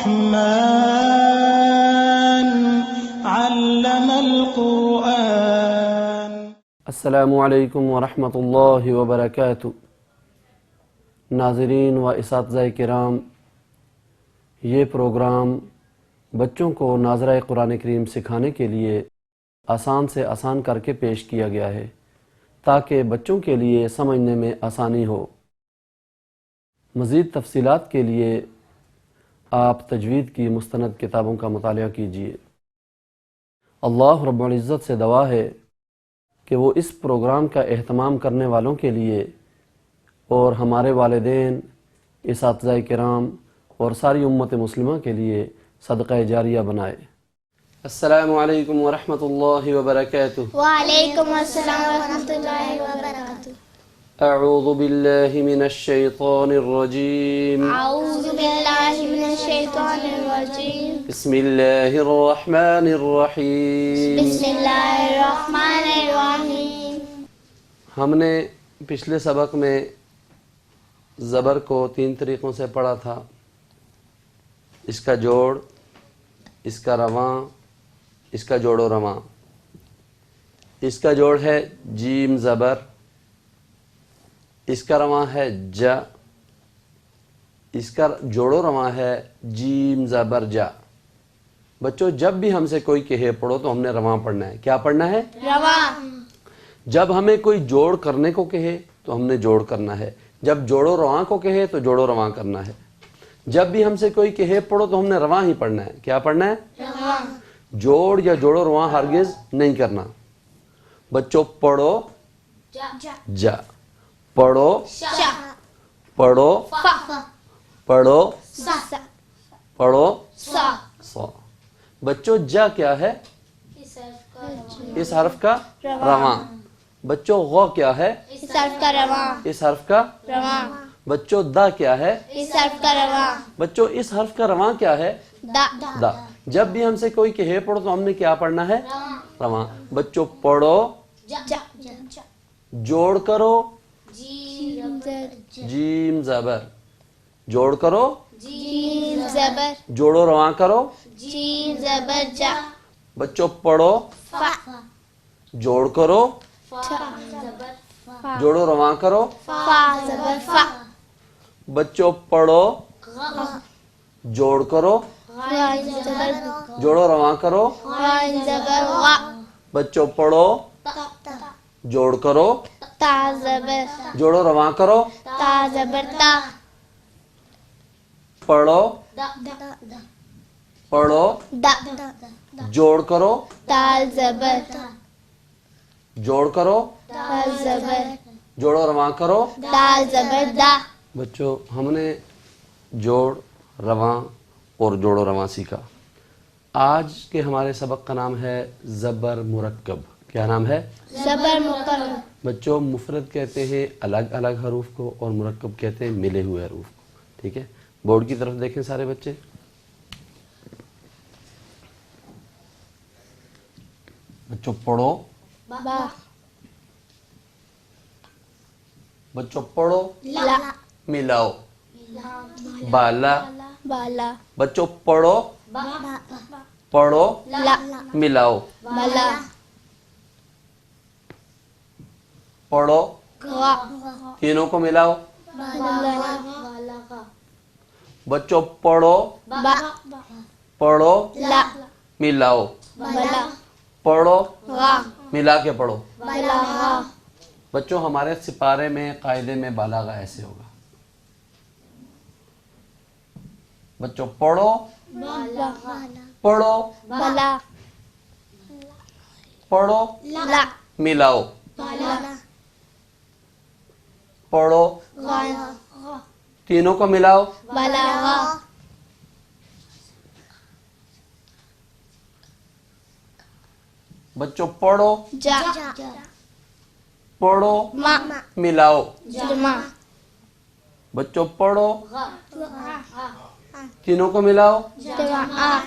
الرحمن علم القرآن۔ السلام علیکم ورحمۃ اللہ وبرکاتہ۔ ناظرین و اساتذہ کرام، یہ پروگرام بچوں کو ناظرہ قرآن کریم سکھانے کے لیے آسان سے آسان کر کے پیش کیا گیا ہے تاکہ بچوں کے لیے سمجھنے میں آسانی ہو۔ مزید تفصیلات کے لیے آپ تجوید کی مستند کتابوں کا مطالعہ کیجیے۔ اللہ رب العزت سے دعا ہے کہ وہ اس پروگرام کا اہتمام کرنے والوں کے لیے اور ہمارے والدین، اساتذہ کرام اور ساری امت مسلمہ کے لیے صدقہ جاریہ بنائے۔ السلام علیکم ورحمۃ اللہ وبرکاتہ۔ وعلیکم السلام ورحمۃ اللہ وبرکاتہ۔ اعوذ باللہ من الشیطان الرجیم، اعوذ باللہ من الشیطان الرجیم، بسم اللہ الرحمن الرحیم۔ بسم اللہ الرحمن الرحیم۔ ہم نے پچھلے سبق میں زبر کو 3 طریقوں سے پڑھا تھا، اس کا جوڑ، اس کا رواں، اس کا جوڑ و رواں۔ اس کا جوڑ ہے جیم زبر، اس کا رواں ہے جا، اس کا جوڑ و رواں ہے جیم زبر جا۔ بچوں، جب بھی ہم سے کوئی کہے پڑھو تو ہم نے رواں پڑھنا ہے۔ کیا پڑھنا ہے؟ رواں۔ جب ہمیں کوئی جوڑ کرنے کو کہے تو ہم نے جوڑ کرنا ہے، جب جوڑ و رواں کو کہے تو جوڑ و رواں کرنا ہے۔ جب بھی ہم سے کوئی کہے پڑھو تو ہم نے رواں ہی پڑھنا ہے۔ کیا پڑھنا ہے؟ رواں۔ جوڑ یا جوڑ و رواں ہرگز نہیں کرنا۔ بچوں، پڑھو جا، پڑھو شا، پڑھو فا، پڑھو سا، پڑھو سا۔ سا۔ بچوں، جا کیا ہے؟ اس حرف کا رواں۔ بچوں، غو کیا ہے؟ اس حرف کا رواں۔ اس حرف کا رواں۔ بچوں، دا کیا ہے؟ اس حرف کا رواں۔ بچوں، اس حرف کا رواں کیا ہے؟ دا۔ دا۔ جب بھی ہم سے کوئی کہے پڑھو تو ہم نے کیا پڑھنا ہے؟ رواں۔ بچوں، پڑھو، جا، جوڑ کرو، جیم جیم زبر، جوڑ کرو، زبر، جوڑو رواں کرو۔ جیم زبر جا، بچوں، پڑھو، فا، جوڑ کرو، جوڑو رواں کرو۔ فا زبر فا، بچوں، پڑھو، جوڑ کرو، غائن زبر جوڑو رواں کرو۔ غائن زبر غا، بچوں، پڑھو، جوڑ کرو، تا زبر جوڑو رواں کرو۔ تا زبر تا، پڑھو، پڑھو، دا، جوڑ کرو، تال زبر جوڑ کرو، تال زبر جوڑو رواں کرو۔ دال زبر دا۔ بچوں، ہم نے جوڑ، رواں اور جوڑ و رواں سیکھا۔ آج کے ہمارے سبق کا نام ہے زبر مرکب۔ کیا نام ہے؟ زبر مقرر۔ بچوں، مفرد کہتے ہیں الگ الگ حروف کو اور مرکب کہتے ہیں ملے ہوئے حروف کو۔ ٹھیک ہے، بورڈ کی طرف دیکھیں سارے بچے۔ بچوں، پڑھو، با، بچوں پڑھو، لا، ملاؤ، بالا۔ بالا، بچوں، پڑھو، پڑھو، لا، ملاؤ، بلا، پڑھو، غا، تینوں کو ملاؤ۔ بلا، بچوں، پڑھو، با، پڑھو، لا، ملاؤ، بلا، پڑھو، غا، ملا کے پڑھو۔ بلا، غا۔ بچوں، ہمارے سپارے میں قاعدے میں بالاغہ ایسے ہوگا۔ بچوں، پڑھو، بلا، پڑھو، بلا، پڑھو، لا، ملاؤ، بلا، پڑھو، غا، تینوں کو ملاؤ۔ بلا، غا۔ بچوں، پڑھو، جا، پڑھو، ما، ملاؤ۔ جمع، بچوں، پڑھو، تینوں کو ملاؤ۔ جمع،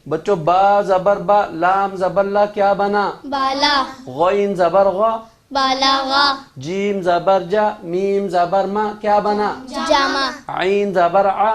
بچوں، با زبر با، لام زبر لا، کیا بنا؟ بالا، غین زبر غا، بالا، غا، جیم زبر جا، میم زبر ما، کیا بنا؟ جمع، عین زبر ع،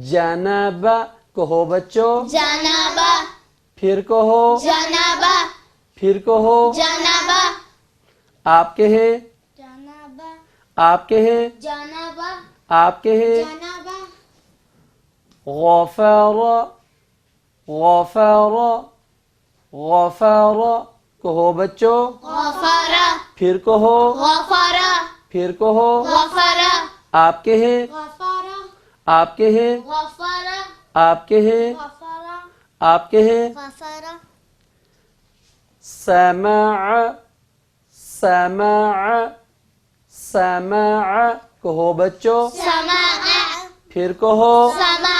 جنب کہو بچوں، جنابا پھر کہو، جنابا پھر کہو، جنابا آپ کہیں، جنابا آپ کہیں، جنابا آپ کہیں، جنابا غفر، غفر، غفر کہو بچوں، غفر پھر کہو، غفر پھر کہو، غفر آپ کہیں، غفر آپ کہیں، غفر آپ کہیں، غفر آپ کہیں، غفر سمع، سمع، سمع کہو بچوں، سمع پھر کہو، سمع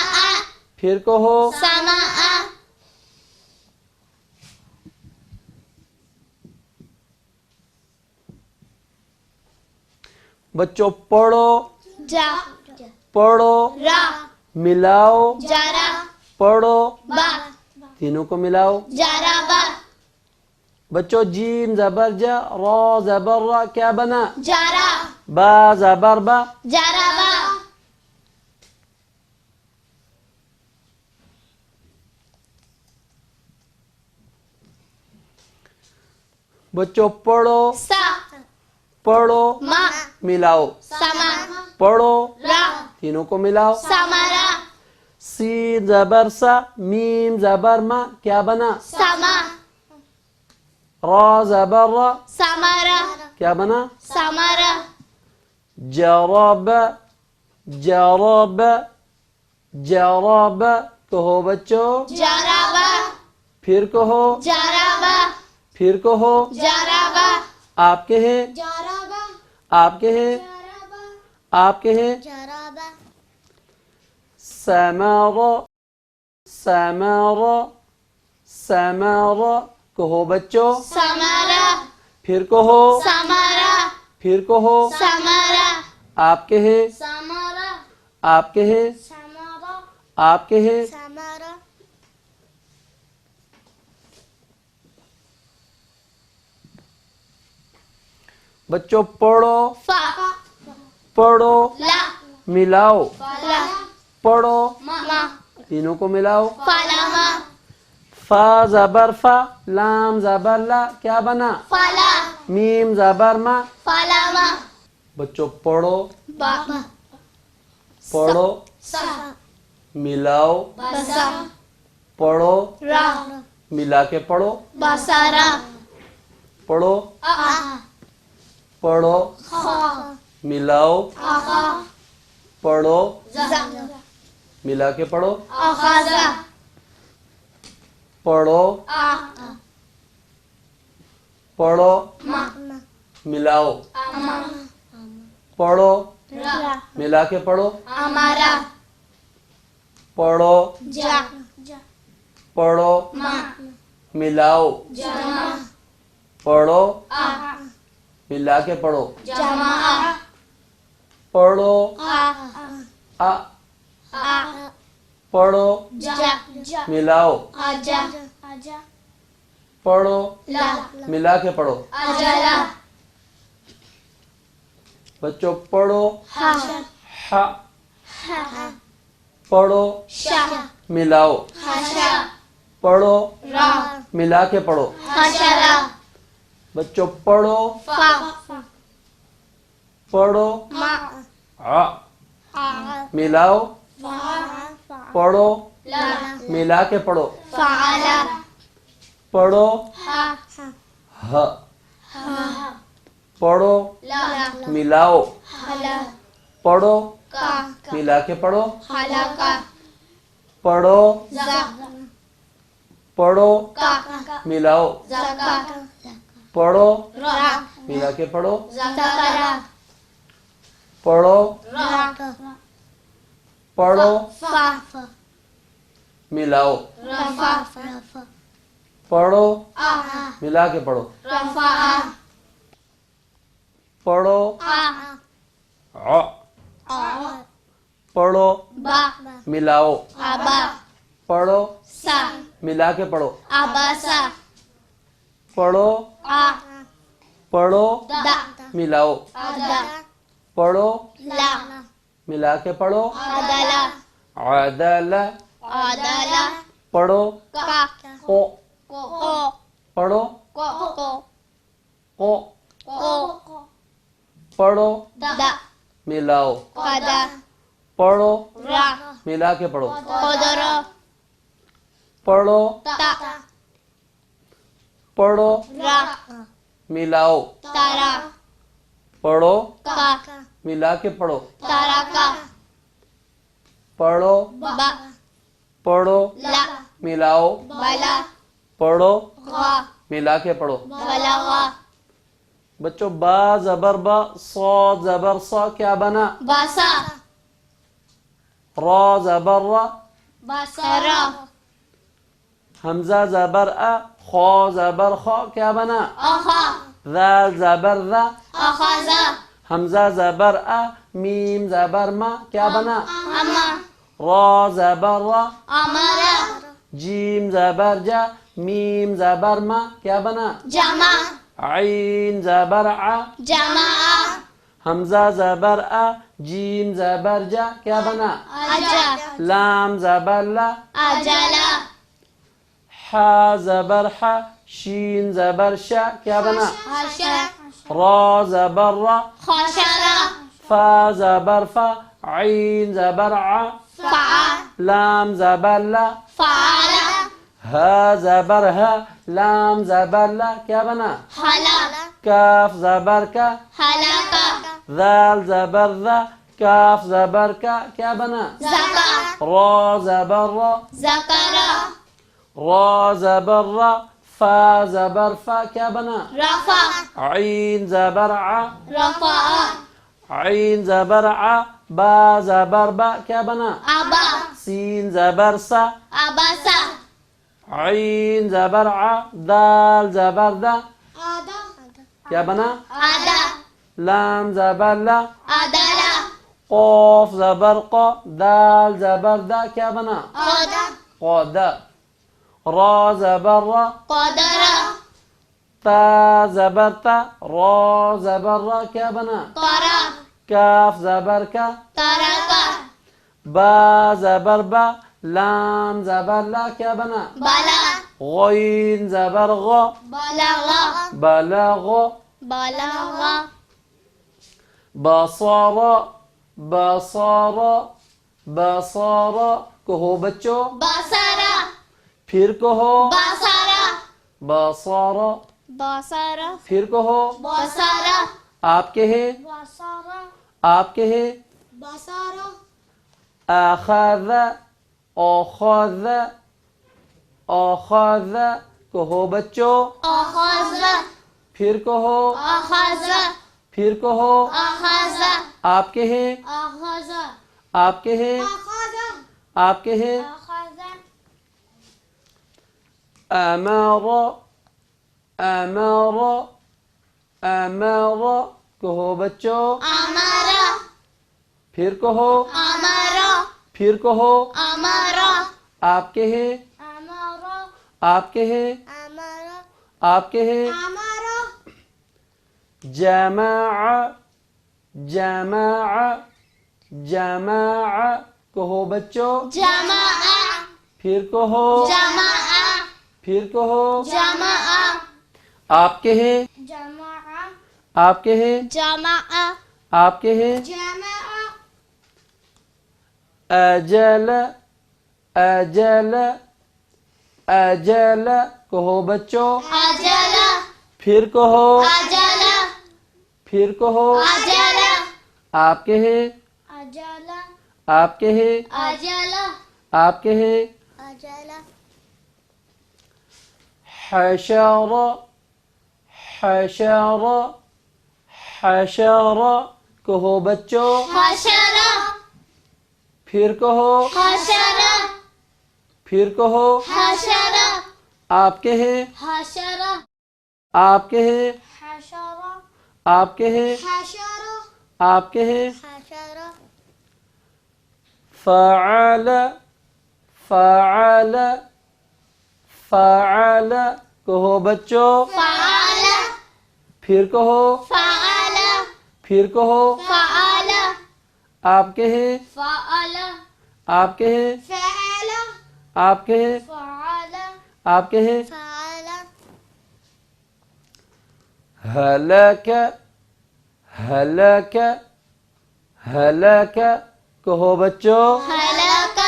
پھر کہو، سمع بچوں پڑھو، جا پڑھو، را ملاؤ، جرا پڑھو، با تینوں کو ملاؤ جرابا بچوں، جیم زبر جا، را زبر را، کیا بنا؟ جرا با زبر با، جرابا بچوں پڑھو، سا پڑھو، ما ملاؤ، سما پڑھو، را تینوں کو ملاؤ، سمرا سین زبر سا، میم زبر ما، کیا بنا؟ سما را زبر را، سمرا کیا بنا؟ سمرا جرب، جرب، جرب کہو بچوں، جرابا پھر کہو، جرابا پھر کہو، جرابا آپ کہیں، جرابا آپ کہیں، جرابا آپ کہیں، جرابا سمر، سمر، سمر کہو بچوں، سمرا پھر کہو، سمرا پھر کہو، سمرا آپ کہیں، سمرا آپ کہیں، سمرا آپ کہیں، سمرا بچوں پڑھو، فا پڑھو، لا ملاؤ، فلا پڑھو، ما تینوں کو ملاؤ، فلما فا زبر فا، لام زبر لا، کیا بنا؟ فلا میم زبر ما، فلما بچوں پڑھو، با پڑھو، سا ملاؤ، بسا پڑھو، را ملا کے پڑھو، بسارا پڑھو، آ پڑھو، خا ملاؤ، آخا پڑھو، زا ملا کے پڑھو، آخازا پڑھو، آ پڑھو، ما ملاؤ، اما پڑھو، را ملا کے پڑھو، امارا پڑھو، جا پڑھو، ما ملاؤ، جما پڑھو، آ ملا کے پڑھو، جما پڑھو، آ آ، پڑھو، جا ملاؤ، آجا آجا پڑھو، لا ملا کے پڑھو، اجلا بچوں پڑھو، ہا ح، ہا پڑھو، شا ملاؤ، ہاشا پڑھو، را ملا کے پڑھو، ہاشرا بچوں پڑھو، فا پڑھو، ما ع، آ ملاؤ، فا پڑھو، لا ملا کے پڑھو، فعلا پڑھو، ہا ہ، ہا پڑھو، لا ملاؤ، ہلا پڑھو، کا ملا کے پڑھو، ہلا کا پڑھو، زا پڑھو، کا ملاؤ، زکا پڑھو، را ملا کے پڑھو، زکرا پڑھو، را پڑھو، فا ملاؤ، رفا پڑھو، آ ملا کے پڑھو، رفا پڑھو، آ ع، پڑھو، با ملاؤ، ابا پڑھو، سا ملا کے پڑھو، اباسا پڑھو، آ پڑھو، دا ملاؤ، ادا پڑھو، لا ملا کے پڑھو، ادلا عدل عدل پڑھو کا قو کو پڑھو کو قو کو پڑھو دا ملاؤ قدا پڑھو را ملا کے پڑھو قدر پڑھو تا پڑھو را ملاؤ تارا پڑھو کا ملا کے پڑھو تارا کا پڑھو با پڑھو لا ملاؤ بلا پڑھو غا ملا کے پڑھو بلغا بچوں با زبر با صاد زبر صا کیا بنا باسا را زبر را باسرا حمزہ زبر ا خا زبر خا کیا بنا اخا ذال زبر ذا اخذا حمزہ زبر ا میم زبر ما کیا بنا اما را زبر را امرا جیم زبر جا میم زبر ما کیا بنا جمع عین زبر ع جمع حمزہ زبر ا جیم زبر جا کیا بنا اجا لام زبر لا اجلا ح زبر ح شین زبر شا کیا بنا حشا را زبر را خشرا فا زبر فا عین زبر ع فعا لام زبر لا فعلا ها زبر ها لام زبر لا کیا بنا حلا کاف زبر کا حلقا ذال زبر ذا کاف زبر کا کیا بنا زکا را زبر را زکرا را زبر را فا زبر فا کیا بنا رفع عین زبر ع رفع عین زبر ع با زبر با کیا بنا ابا سین زبر سا ابسا عین زبر ع دال زبر دا کیا بنا ادا لام زبر لا ادلا قاف زبر قا دال زبر دا کیا بنا قدا قادا را زبر را قدرا تا زبر تا را زبر را کیا بنا طرا کاف زبر کا ترکا با زبر با لام زبر لا کیا بنا بلا غین زبر غا بلغا بلغ بلغا بصارا بصارا بصارا کہو بچو بصرا پھر کہو بصرا بصارا بصرا پھر کہو بصرا آپ کے ہیں بصرا آپ کے ہیں بصرا اخذ اخذ اخذ کہو بچو اخذ پھر کہو اخذ پھر کہو اخذ آپ کے ہیں اخذ آپ کے ہیں آپ کے ہیں اخذ امر امر امر کہو بچو امرا پھر کہو امرا پھر کہو امرا آپ کے ہیں امرا آپ کے ہیں امرا آپ کے ہیں امرا جمع جمع جمع کہو بچو جمع پھر کہو جمع پھر کہو جمع آپ کے ہیں جمع آپ کے ہیں جمع آپ کے ہیں جمع اجل اجل اجل کہو بچو اجل پھر کہو اجل پھر کہو اجل آپ کے ہیں اجل آپ کے ہیں اجل آپ کے ہیں اجل حشر حشر حشر کہو بچو حشر پھر کہو حشر پھر کہو حشر آپ کے ہیں حشر آپ کے ہیں حشر آپ کے ہیں حشر آپ کے ہیں حشر فعل فعل فعل کہو بچو فعل پھر کہو فعل پھر کہو فعل آپ کے ہیں فعل آپ کہیں فعل آپ کہیں فعل آپ کہیں فعل ہلک ہلک ہلک کہو بچوں ہلاک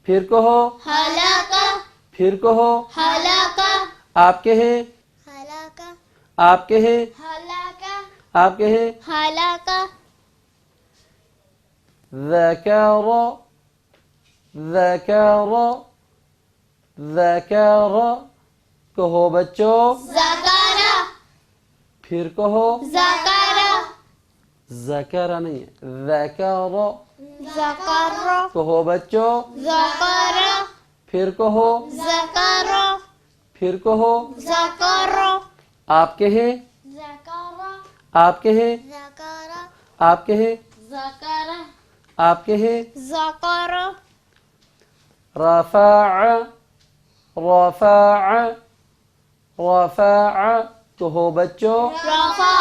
پھر کہو ہلاک پھر کہو ہلاک آپ کہیں ہلاک آپ کہیں ہلاک آپ کہیں ہلاک ذکر ذکر ذکر کہو بچوں ذکر پھر کہو ذکر ذکر نہیں ذکر ذکر کہو بچوں ذکر پھر کہو ذکر پھر کہو ذکر آپ کہیں ذکر آپ کہیں ذکر آپ کہیں ذکر آپ کہیں ذکر رفع رفع رفع کہو بچوں رفع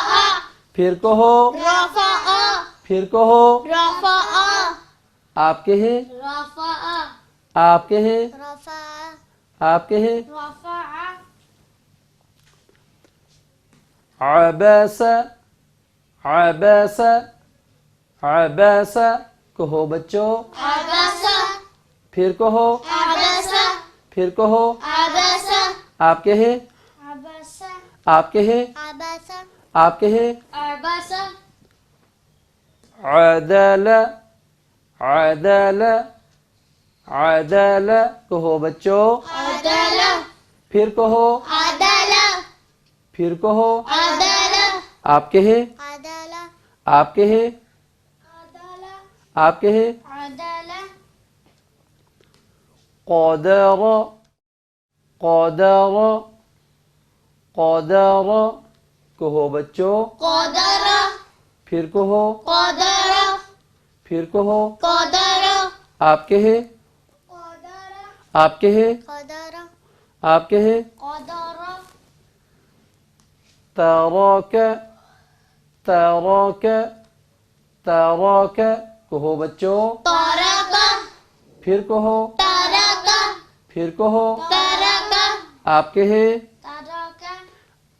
پھر کہو رفع پھر کہو رفع آپ کہیں رفع آپ کہیں رفع آپ کہیں رفع عبس عبس عبس کہو بچوں عبس پھر کہو عبس پھر کہو عبس آپ کہیں عبس آپ کہیں عبس آپ کہیں عبس عدل عدل عدل کہو بچوں عدل پھر کہو عدل پھر کہو عدل آپ کہیں عدل آپ کہیں عدل آپ کہیں عدل قدر قدر قدر کہو بچوں قدر پھر کہو قدر پھر کہو قدر آپ کہیں آپ کہیں قدر آپ کہیں قدر ترک ترک ترک کہو بچوں ترک پھر کہو ترک پھر کہو ترک آپ کہیں ترک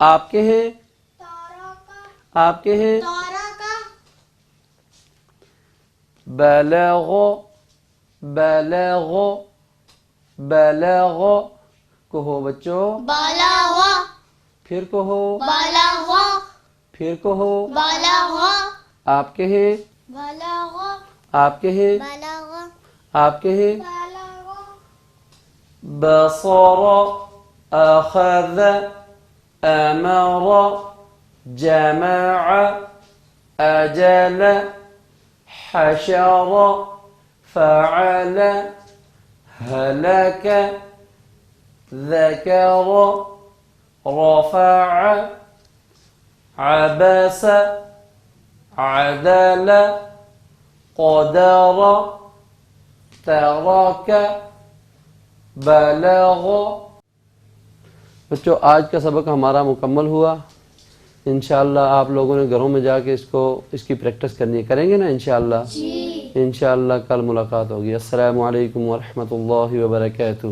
آپ کہیں ترک آپ کہیں ترک بلغ بلغ بلغ کہو بچوں بلغ پھر کہو بلغ پھر کہو بلغ آپ کہیں بلغ آپ کہیں بلغ آپ کہیں بلغ بصر أخذ أمر جمع أجل حشر فعل هلك ذكر رفع عبس عدل قدر ترك بلغ. بچوں آج کا سبق ہمارا مکمل ہوا. انشاءاللہ آپ لوگوں نے گھروں میں جا کے اس کی پریکٹس کریں گے نا انشاءاللہ. انشاءاللہ کل ملاقات ہوگی. السلام علیکم ورحمۃ اللہ وبرکاتہ.